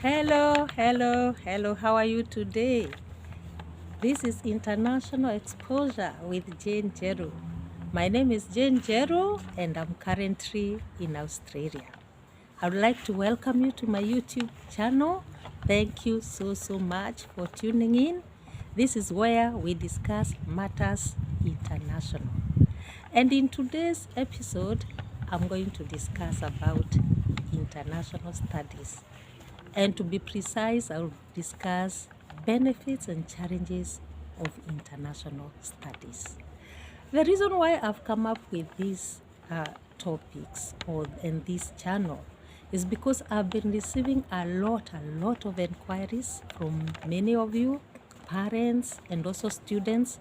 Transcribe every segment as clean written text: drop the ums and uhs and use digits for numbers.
Hello, hello, hello. How are you today? This is International Exposure with Jane Jeru. My name is Jane Jeru and I'm currently in Australia. I would like to welcome you to my YouTube channel. Thank you so much for tuning in. This is where we discuss matters international. And in today's episode, I'm going to discuss about international studies. And to be precise, I'll discuss benefits and challenges of international studies. The reason why I've come up with these topics in this channel is because I've been receiving a lot of inquiries from many of you, parents and also students.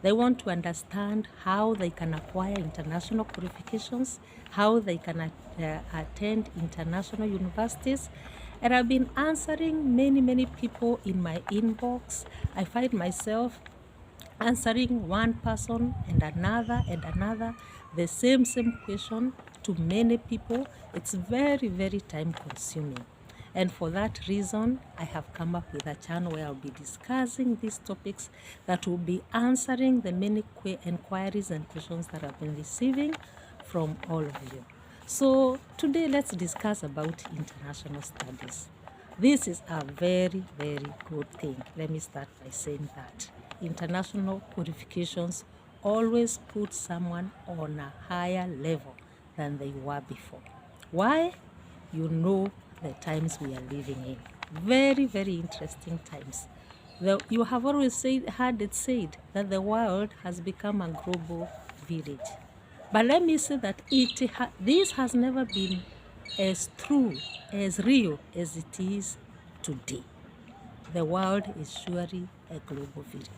They want to understand how they can acquire international qualifications, how they can attend international universities. And I've been answering many people in my inbox. I find myself answering one person and another the same question to many people. It's very time consuming, and for that reason I have come up with a channel where I'll be discussing these topics that will be answering the many inquiries and questions that I've been receiving from all of you. So today let's discuss about international studies. This is a very good thing. Let me start by saying that international qualifications always put someone on a higher level than they were before. Why? You know the times we are living in. Very interesting times. You have always heard it said that the world has become a global village. But let me say that this has never been as true, as real as it is today. The world is surely a global village.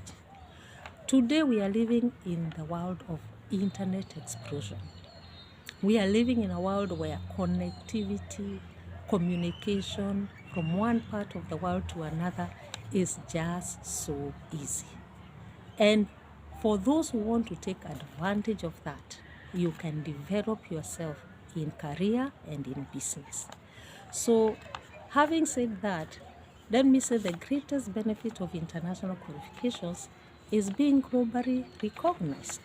Today we are living in the world of internet explosion. We are living in a world where connectivity, communication from one part of the world to another is just so easy. And for those who want to take advantage of that, you can develop yourself in career and in business. So having said that, let me say the greatest benefit of international qualifications is being globally recognized.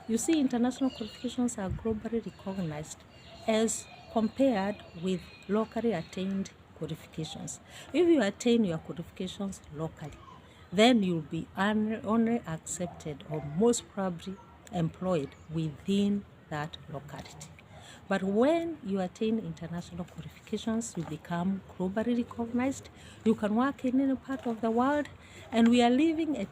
You see, international qualifications are globally recognized as compared with locally attained qualifications. If you attain your qualifications locally, then you'll be only accepted or most probably employed within that locality. But when you attain international qualifications, you become globally recognized. You can work in any part of the world, and we are living at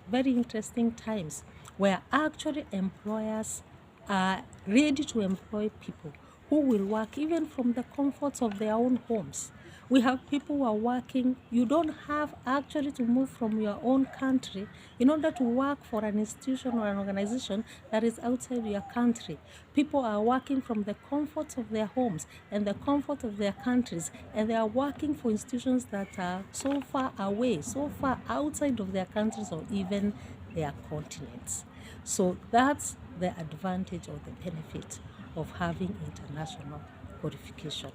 very interesting times where actually employers are ready to employ people who will work even from the comforts of their own homes. We have people who are working. You don't have actually to move from your own country in order to work for an institution or an organization that is outside your country. People are working from the comforts of their homes and the comfort of their countries, and they are working for institutions that are so far away, so far outside of their countries or even their continents. So that's the advantage or the benefit of having international qualification.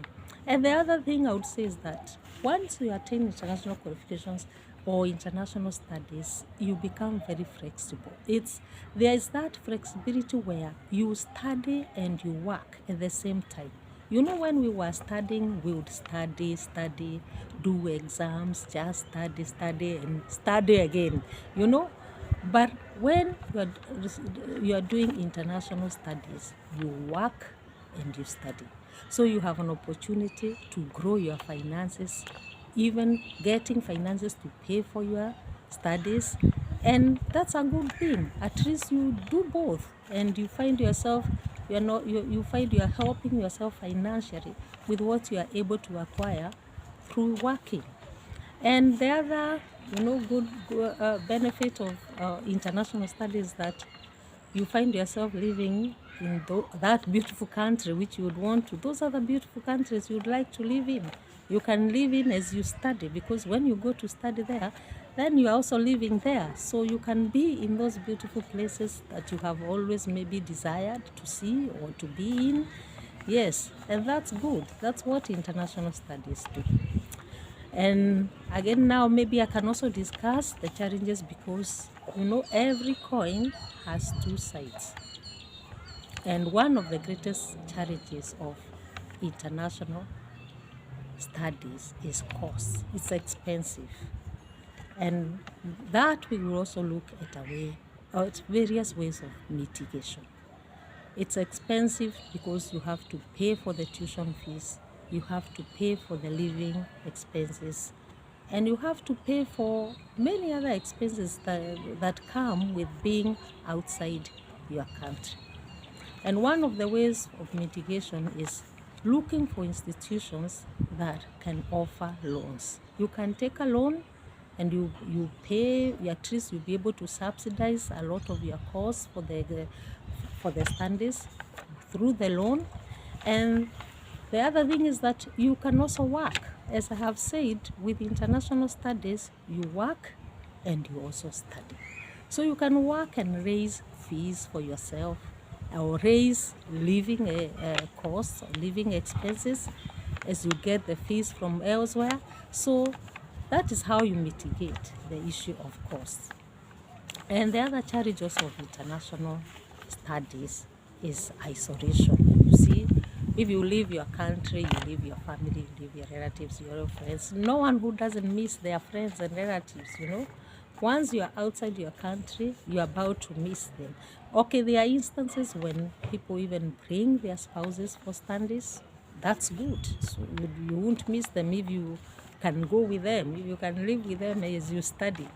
And the other thing I would say is that once you attain international qualifications or international studies, you become very flexible. There is that flexibility where you study and you work at the same time. You know, when we were studying, we would study, do exams, just study and study again, you know. But when you are doing international studies, you work and you study. So you have an opportunity to grow your finances, even getting finances to pay for your studies. And that's a good thing. At least you do both, and you find yourself, you find you are helping yourself financially with what you are able to acquire through working. And the other, good benefit of international studies that you find yourself living in that beautiful country which you would want to. Those are the beautiful countries you'd like to live in. You can live in as you study, because when you go to study there, then you are also living there. So you can be in those beautiful places that you have always maybe desired to see or to be in. Yes, and that's good. That's what international studies do. And again, now maybe I can also discuss the challenges, because every coin has two sides. And one of the greatest challenges of international studies is cost. It's expensive. And that we will also look at various ways of mitigation. It's expensive because you have to pay for the tuition fees, you have to pay for the living expenses, and you have to pay for many other expenses that come with being outside your country. And one of the ways of mitigation is looking for institutions that can offer loans. You can take a loan and you pay, at least you'll be able to subsidize a lot of your costs for the studies through the loan. And the other thing is that you can also work. As I have said, with international studies, you work and you also study. So you can work and raise fees for yourself, or raise living costs, or living expenses, as you get the fees from elsewhere. So that is how you mitigate the issue of costs. And the other challenge also of international studies is isolation. You see, if you leave your country, you leave your family, you leave your relatives, your friends. No one who doesn't miss their friends and relatives, Once you are outside your country, you are about to miss them. Okay, there are instances when people even bring their spouses for studies. That's good. So you won't miss them if you can go with them, if you can live with them as you study.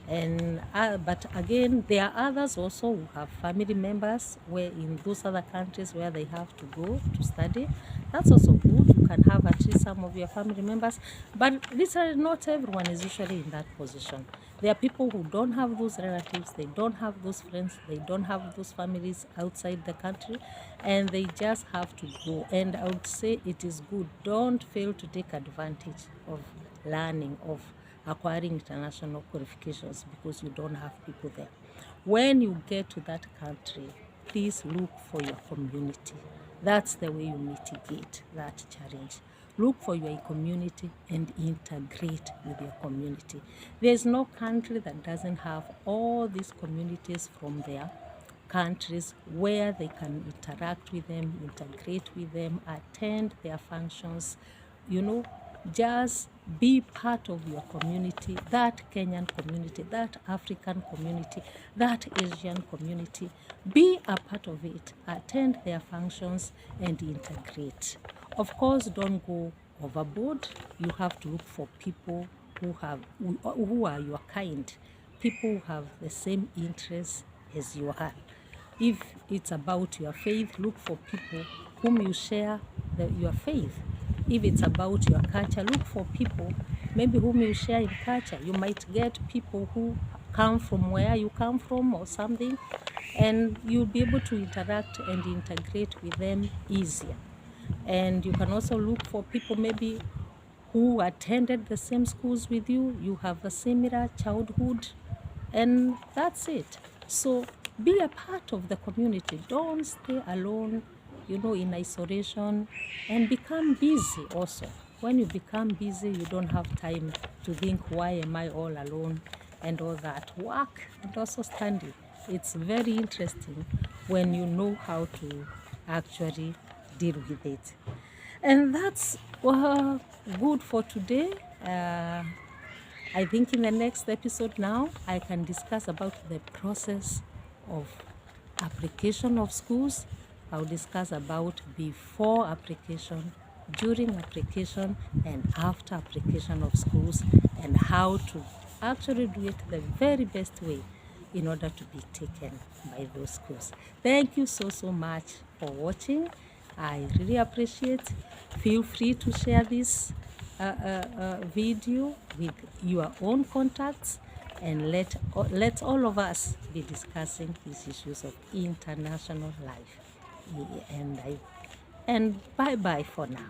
And but again, there are others also who have family members where in those other countries where they have to go to study. That's also good. You can have at least some of your family members, but literally not everyone is usually in that position. There are people who don't have those relatives, they don't have those friends, they don't have those families outside the country, and they just have to go. And I would say it is good. Don't fail to take advantage of learning, of acquiring international qualifications because you don't have people there. When you get to that country, please look for your community. That's the way you mitigate that challenge. Look for your community and integrate with your community. There's no country that doesn't have all these communities from their countries where they can interact with them, integrate with them, attend their functions, just be part of your community, that Kenyan community, that African community, that Asian community. Be a part of it, attend their functions and integrate. Of course, don't go overboard. You have to look for people who are your kind, people who have the same interests as you are. If it's about your faith, look for people whom you share your faith. If it's about your culture, look for people maybe whom you share in culture. You might get people who come from where you come from or something, and you'll be able to interact and integrate with them easier. And you can also look for people maybe who attended the same schools with you. You have a similar childhood, and that's it. So be a part of the community. Don't stay alone, in isolation, and become busy also. When you become busy, you don't have time to think, why am I all alone and all that. Work and also study. It's very interesting when you know how to actually deal with it. And that's good for today. I think in the next episode now, I can discuss about the process of application of schools. I'll discuss about before application, during application, and after application of schools, and how to actually do it the very best way in order to be taken by those schools. Thank you so much for watching. I really appreciate. Feel free to share this video with your own contacts, and let all of us be discussing these issues of international life. And bye bye for now.